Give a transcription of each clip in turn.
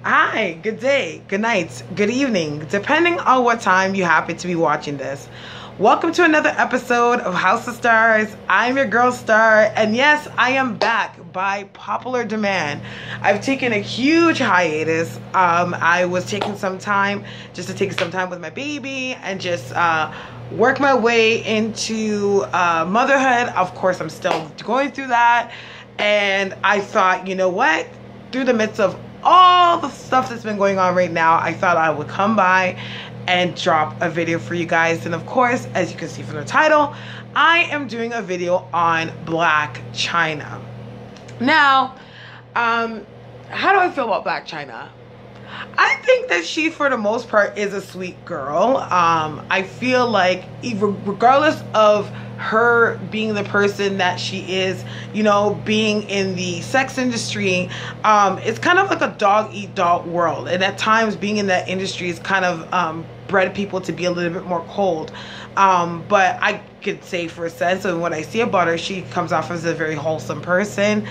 Hi, good day, good night, good evening, depending on what time you happen to be watching this. Welcome to another episode of House of Stars. I'm your girl Star, and yes, I am back by popular demand. I've taken a huge hiatus. I was taking some time just to take some time with my baby and just work my way into motherhood. Of course, I'm still going through that, and I thought, you know what? Through the midst of all the stuff that's been going on right now, I thought I would come by and drop a video for you guys. And of course, as you can see from the title, I am doing a video on Blac Chyna. Now, how do I feel about Blac Chyna? I think that she, for the most part, is a sweet girl. I feel like regardless of her being the person that she is, you know, being in the sex industry, it's kind of like a dog-eat-dog world. And at times, being in that industry is kind of bred people to be a little bit more cold. But I could say for a sense of what I see about her, she comes off as a very wholesome person.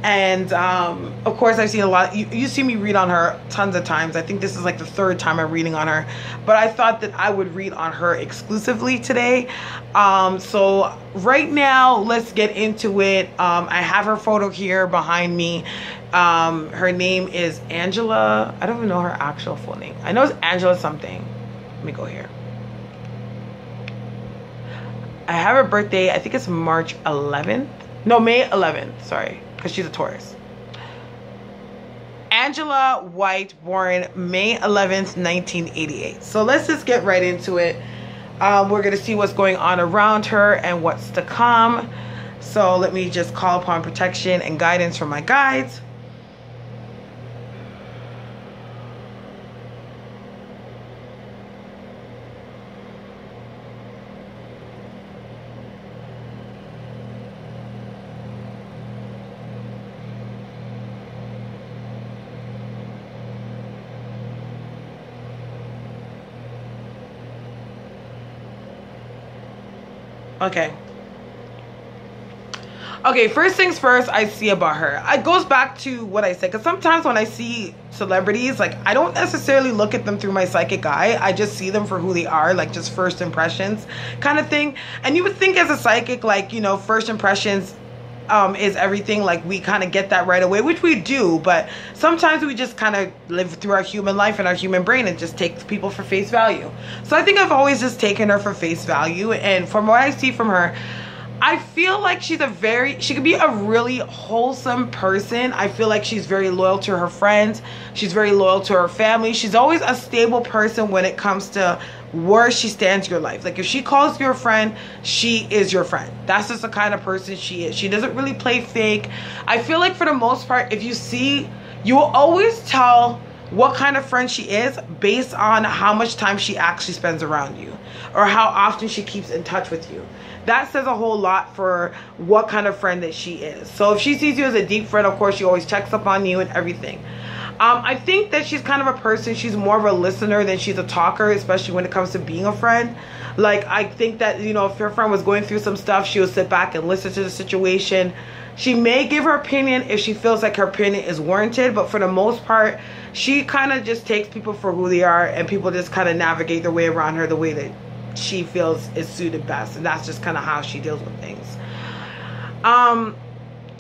And of course, I've seen a lot. You see me read on her tons of times. I think this is like the third time I'm reading on her, but I thought that I would read on her exclusively today. So right now, let's get into it. I have her photo here behind me. Her name is Angela. I don't even know her actual full name. I know it's Angela something. Let me go here. I have her birthday. I think it's March 11th. No, May 11th. Sorry, because she's a Taurus. Angela White, born May 11th, 1988. So let's just get right into it. We're going to see what's going on around her and what's to come. So let me just call upon protection and guidance from my guides. Okay, first things first, I see about her. It goes back to what I said, because sometimes when I see celebrities, like, I don't necessarily look at them through my psychic eye. I just see them for who they are, like just first impressions kind of thing. And you would think as a psychic, like, you know, first impressions is everything. Like, we kind of get that right away, which we do, but sometimes we just kind of live through our human life and our human brain and just take people for face value. So I think I've always just taken her for face value, and from what I see from her, I feel like she could be a really wholesome person. I feel like she's very loyal to her friends. She's very loyal to her family. She's always a stable person when it comes to where she stands in your life. Like, if she calls you a friend, she is your friend. That's just the kind of person she is. She doesn't really play fake. I feel like for the most part, if you see, you will always tell what kind of friend she is based on how much time she actually spends around you or how often she keeps in touch with you. That says a whole lot for what kind of friend that she is. So if she sees you as a deep friend, of course, she always checks up on you and everything. I think that she's kind of a person, she's more of a listener than she's a talker, especially when it comes to being a friend. Like, I think that, you know, if your friend was going through some stuff, she'll sit back and listen to the situation. She may give her opinion if she feels like her opinion is warranted, but for the most part, she kind of just takes people for who they are, and people just kind of navigate their way around her the way that she feels is suited best, and that's just kind of how she deals with things.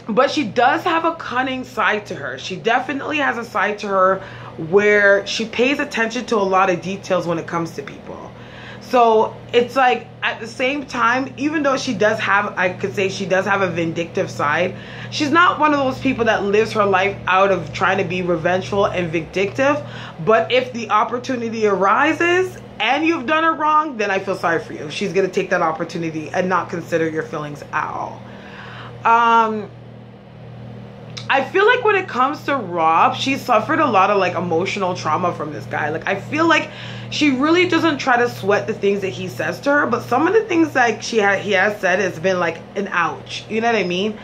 But she does have a cunning side to her. She definitely has a side to her where she pays attention to a lot of details when it comes to people. So it's like, at the same time, even though she does have, I could say she does have a vindictive side, she's not one of those people that lives her life out of trying to be revengeful and vindictive. But if the opportunity arises and you've done her wrong, then I feel sorry for you. She's going to take that opportunity and not consider your feelings at all. I feel like when it comes to Rob, she suffered a lot of like emotional trauma from this guy. Like, I feel like she really doesn't try to sweat the things that he says to her, but some of the things like he has said has been like an ouch. You know what I mean?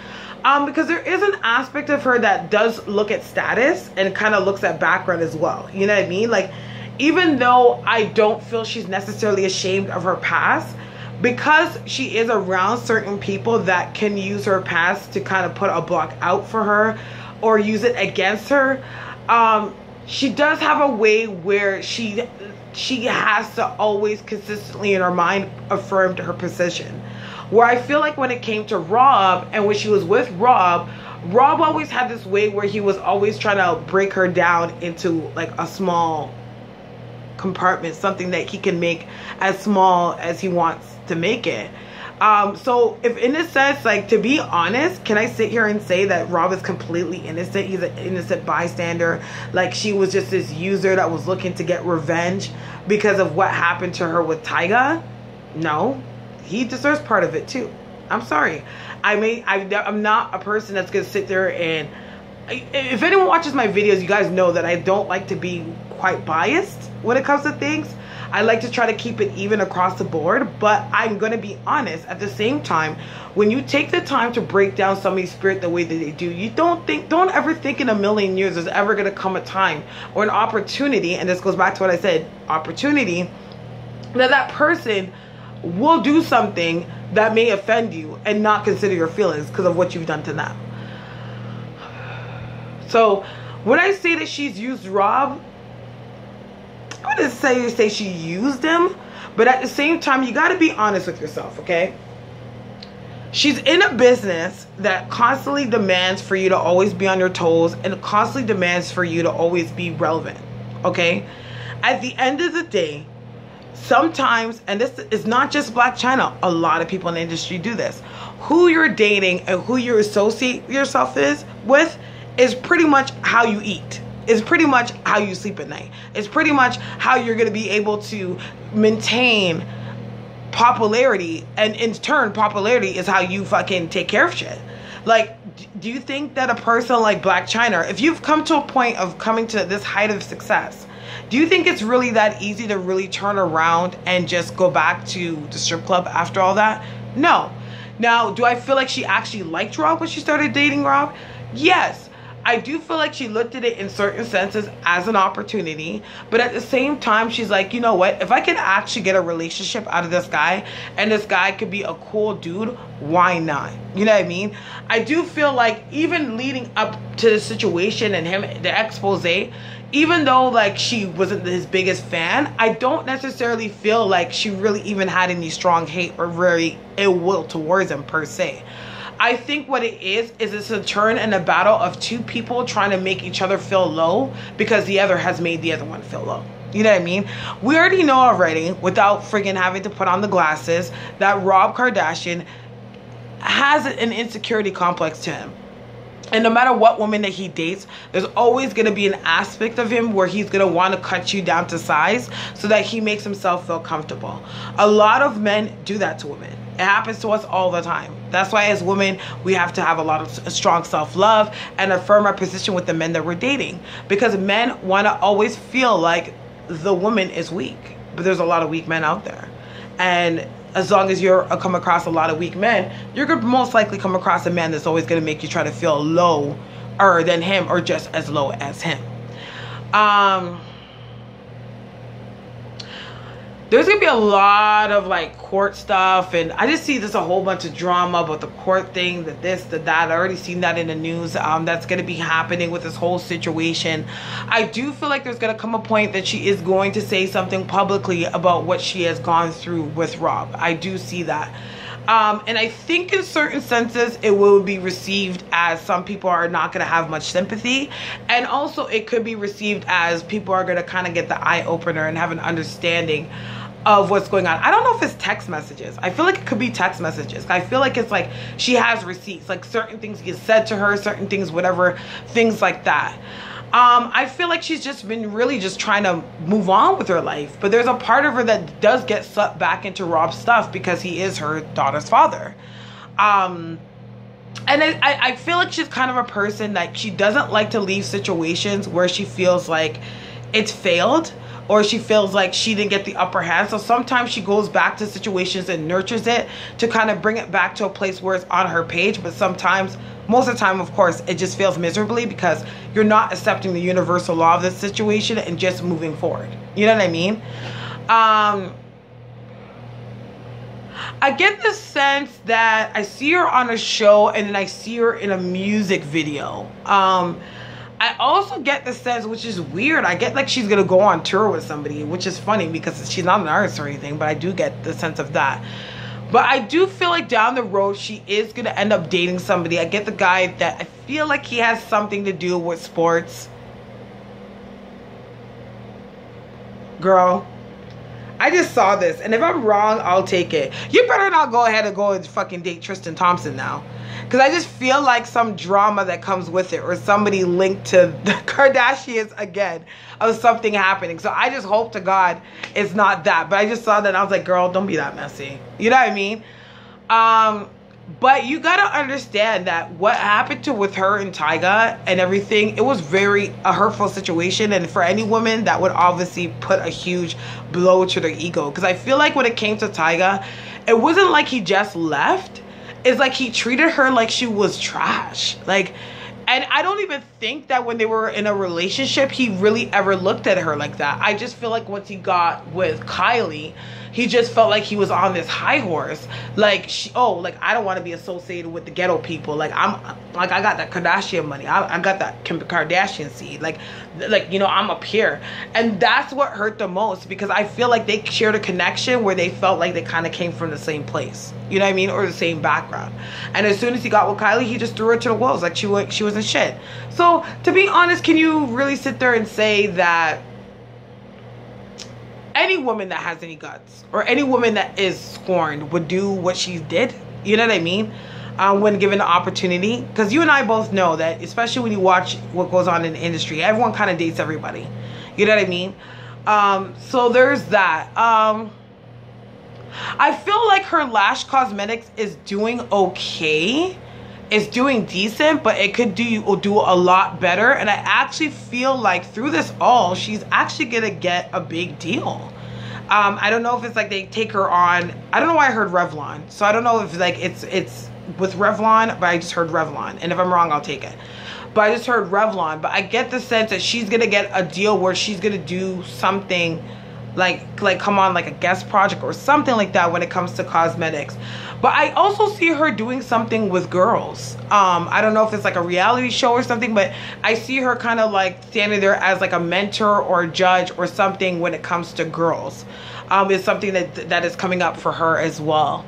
Because there is an aspect of her that does look at status and kind of looks at background as well. You know what I mean? Like, even though I don't feel she's necessarily ashamed of her past, because she is around certain people that can use her past to kind of put a block out for her or use it against her, she does have a way where she has to always consistently in her mind affirm her position. Where I feel like when it came to Rob, and when she was with Rob always had this way where he was always trying to break her down into like a small compartment, something that he can make as small as he wants to make it. So if in a sense, like, to be honest, can I sit here and say that Rob is completely innocent? He's an innocent bystander. Like, she was just this user that was looking to get revenge because of what happened to her with Tyga? No, he deserves part of it too. I'm sorry. I'm not a person that's gonna sit there and, if anyone watches my videos, you guys know that I don't like to be quite biased when it comes to things. I like to try to keep it even across the board, but I'm going to be honest. At the same time, when you take the time to break down somebody's spirit the way that they do, you don't ever think in a million years there's ever going to come a time or an opportunity, and this goes back to what I said, opportunity, that person will do something that may offend you and not consider your feelings because of what you've done to them. So when I say that she's used Rob, I wouldn't say she used him, but at the same time, you got to be honest with yourself, okay? She's in a business that constantly demands for you to always be on your toes and constantly demands for you to always be relevant, okay? At the end of the day, sometimes, and this is not just Blac Chyna, a lot of people in the industry do this. Who you're dating and who you associate yourself with is pretty much how you eat. It's pretty much how you sleep at night. It's pretty much how you're going to be able to maintain popularity. And in turn, popularity is how you fucking take care of shit. Like, do you think that a person like Blac Chyna, if you've come to a point of coming to this height of success, do you think it's really that easy to really turn around and just go back to the strip club after all that? No. Now, do I feel like she actually liked Rob when she started dating Rob? Yes. I do feel like she looked at it in certain senses as an opportunity, but at the same time, she's like, you know what? If I could actually get a relationship out of this guy, and this guy could be a cool dude, why not? You know what I mean? I do feel like even leading up to the situation and him, the expose, even though like she wasn't his biggest fan, I don't necessarily feel like she really even had any strong hate or very ill will towards him per se. I think what it is it's a turn and a battle of two people trying to make each other feel low because the other has made the other one feel low. You know what I mean? We already know already, without friggin' having to put on the glasses, that Rob Kardashian has an insecurity complex to him. And no matter what woman that he dates, there's always going to be an aspect of him where he's going to want to cut you down to size so that he makes himself feel comfortable. A lot of men do that to women. It happens to us all the time. That's why as women, we have to have a lot of strong self-love and affirm our position with the men that we're dating. Because men want to always feel like the woman is weak. But there's a lot of weak men out there. And as long as you're come across a lot of weak men, you're going to most likely come across a man that's always going to make you try to feel lower than him or just as low as him. There's going to be a lot of like court stuff, and I just see there's a whole bunch of drama about the court thing, that this, that, I already seen that in the news. That's going to be happening with this whole situation. I do feel like there's going to come a point that she is going to say something publicly about what she has gone through with Rob. I do see that. And I think in certain senses it will be received as some people are not going to have much sympathy, and also it could be received as people are going to kind of get the eye opener and have an understanding of what's going on. I don't know if it's text messages. I feel like it could be text messages. I feel like it's like she has receipts, like certain things get said to her, certain things, whatever, things like that. I feel like she's just been really just trying to move on with her life. But there's a part of her that does get sucked back into Rob's stuff because he is her daughter's father. And I feel like she's kind of a person that she doesn't like to leave situations where she feels like it's failed, or she feels like she didn't get the upper hand. So sometimes she goes back to situations and nurtures it to kind of bring it back to a place where it's on her page. But sometimes, most of the time, of course, it just fails miserably because you're not accepting the universal law of this situation and just moving forward. You know what I mean? I get the sense that I see her on a show and then I see her in a music video. I also get the sense, which is weird, I get like she's gonna go on tour with somebody, which is funny because she's not an artist or anything, but I do get the sense of that. But I do feel like down the road she is gonna end up dating somebody. I get the guy that I feel like he has something to do with sports. Girl, I just saw this, and if I'm wrong, I'll take it. You better not go ahead and go and fucking date Tristan Thompson now. Because I just feel like some drama that comes with it, or somebody linked to the Kardashians again, of something happening. So I just hope to God it's not that. But I just saw that and I was like, girl, don't be that messy. You know what I mean? But you got to understand that what happened with her and Tyga and everything, it was a hurtful situation. And for any woman, that would obviously put a huge blow to their ego. Because I feel like when it came to Tyga, it wasn't like he just left. It's like he treated her like she was trash. Like, and I don't even think that when they were in a relationship, he really ever looked at her like that. I just feel like once he got with Kylie, he just felt like he was on this high horse. Like, I don't want to be associated with the ghetto people. Like, I got that Kardashian money. I got that Kim Kardashian seed. Like, you know, I'm up here. And that's what hurt the most, because I feel like they shared a connection where they felt like they kind of came from the same place. You know what I mean? Or the same background. And as soon as he got with Kylie, he just threw her to the wolves. Like, she wasn't shit. So, to be honest, can you really sit there and say that any woman that has any guts, or any woman that is scorned, would do what she did? You know what I mean? When given the opportunity. Because you and I both know that, especially when you watch what goes on in the industry, everyone kind of dates everybody. You know what I mean? So there's that. I feel like her lash cosmetics is doing okay. It's doing decent, but it could do a lot better. And I actually feel like through this all, she's actually gonna get a big deal. I don't know if it's like they take her on. I don't know why I heard Revlon. So I don't know if like it's with Revlon, but I just heard Revlon. And if I'm wrong, I'll take it. But I just heard Revlon. But I get the sense that she's gonna get a deal where she's gonna do something like come on like a guest project or something like that when it comes to cosmetics. But I also see her doing something with girls. I don't know if it's like a reality show or something, but I see her kind of like standing there as like a mentor or a judge or something when it comes to girls. It's something that is coming up for her as well.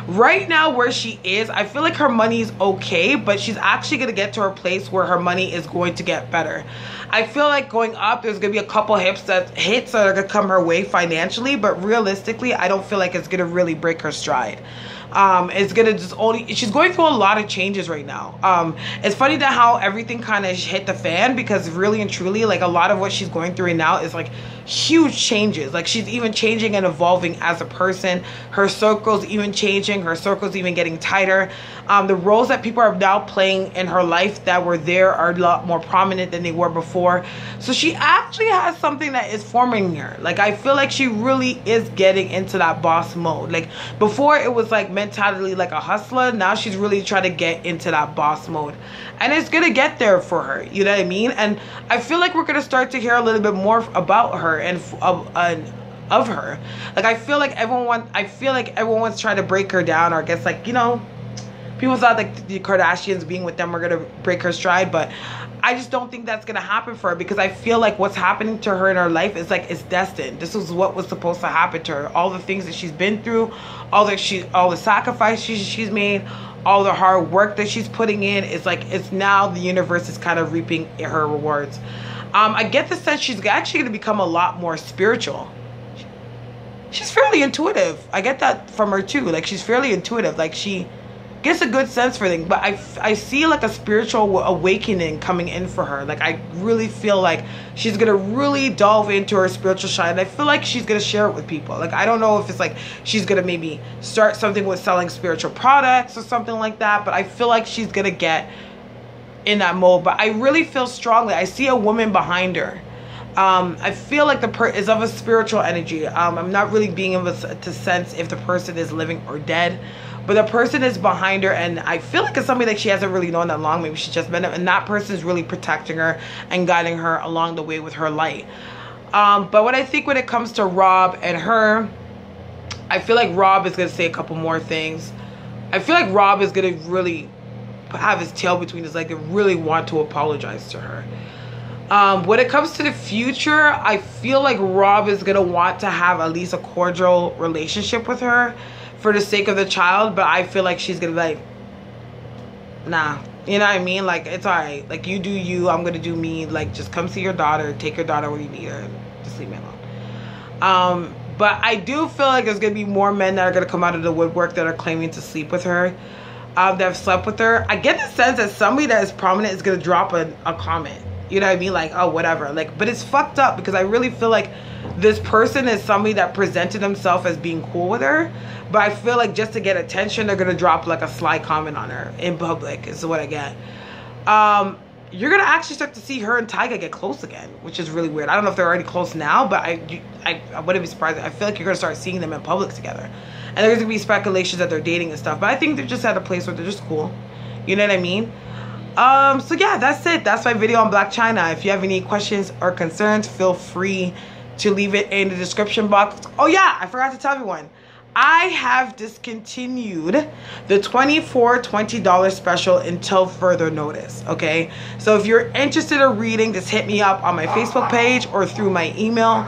Right now where she is, I feel like her money is okay, but she's actually going to get to her place where her money is going to get better. I feel like going up, there's going to be a couple hits that are going to come her way financially, but realistically, I don't feel like it's going to really break her stride. It's gonna just she's going through a lot of changes right now. It's funny that how everything kind of hit the fan, because really and truly, like, a lot of what she's going through right now is like huge changes. Like, she's even changing and evolving as a person. Her circle's even changing. Her circle's even getting tighter. The roles that people are now playing in her life that were there are a lot more prominent than they were before. So she actually has something that is forming her. Like, I feel like she really is getting into that boss mode. Like, before it was like mentality like a hustler. Now she's really trying to get into that boss mode, and it's gonna get there for her. You know what I mean? And I feel like we're gonna start to hear a little bit more about her and of her. Like, I feel like everyone's trying to break her down, or I guess, like, you know, people thought like the Kardashians being with them were gonna break her stride, but I just don't think that's gonna happen for her, because I feel like what's happening to her in her life is like, it's destined. This is what was supposed to happen to her. All the things that she's been through, all the sacrifices she's made, all the hard work that she's putting in, it's like, it's now the universe is kind of reaping her rewards. I get the sense she's actually gonna become a lot more spiritual. She's fairly intuitive. I get that from her too. Like, she's fairly intuitive. Like, she gets a good sense for things, but I see like a spiritual awakening coming in for her. Like, I really feel like she's gonna really delve into her spiritual side. I feel like she's gonna share it with people. Like, I don't know if it's like she's gonna maybe start something with selling spiritual products or something like that, but I feel like she's gonna get in that mode. But I really feel strongly, I see a woman behind her. I feel like the is of a spiritual energy. I'm not really being able to sense if the person is living or dead, but the person is behind her, and I feel like it's somebody that she hasn't really known that long. Maybe she just met him, and that person is really protecting her and guiding her along the way with her light. But what I think when it comes to Rob and her, I feel like Rob is going to say a couple more things. I feel like Rob is going to really have his tail between his legs and really want to apologize to her. When it comes to the future, I feel like Rob is going to want to have at least a cordial relationship with her for the sake of the child. But I feel like she's going to be like, nah. You know what I mean? Like, it's all right. Like, you do you. I'm going to do me. Like, just come see your daughter. Take your daughter when you need her. And just leave me alone. But I do feel like there's going to be more men that are going to come out of the woodwork that are claiming to sleep with her. That have slept with her. I get the sense that somebody that is prominent is going to drop a comment. You know what I mean? Like, oh, whatever. Like, but it's fucked up because I really feel like this person is somebody that presented himself as being cool with her. But I feel like just to get attention, they're going to drop like a sly comment on her in public is what I get. You're going to actually start to see her and Tyga get close again, which is really weird. I don't know if they're already close now, but I wouldn't be surprised. I feel like you're going to start seeing them in public together. And there's going to be speculations that they're dating and stuff. But I think they're just at a place where they're just cool. You know what I mean? So yeah, that's it. That's my video on Blac Chyna. If you have any questions or concerns, feel free to leave it in the description box. Oh yeah, I forgot to tell everyone. I have discontinued the $20 special until further notice, okay? So if you're interested in reading, just hit me up on my Facebook page or through my email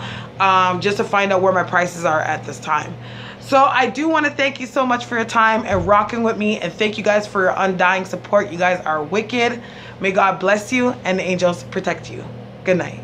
just to find out where my prices are at this time. So I do want to thank you so much for your time and rocking with me, and thank you guys for your undying support. You guys are wicked. May God bless you and the angels protect you. Good night.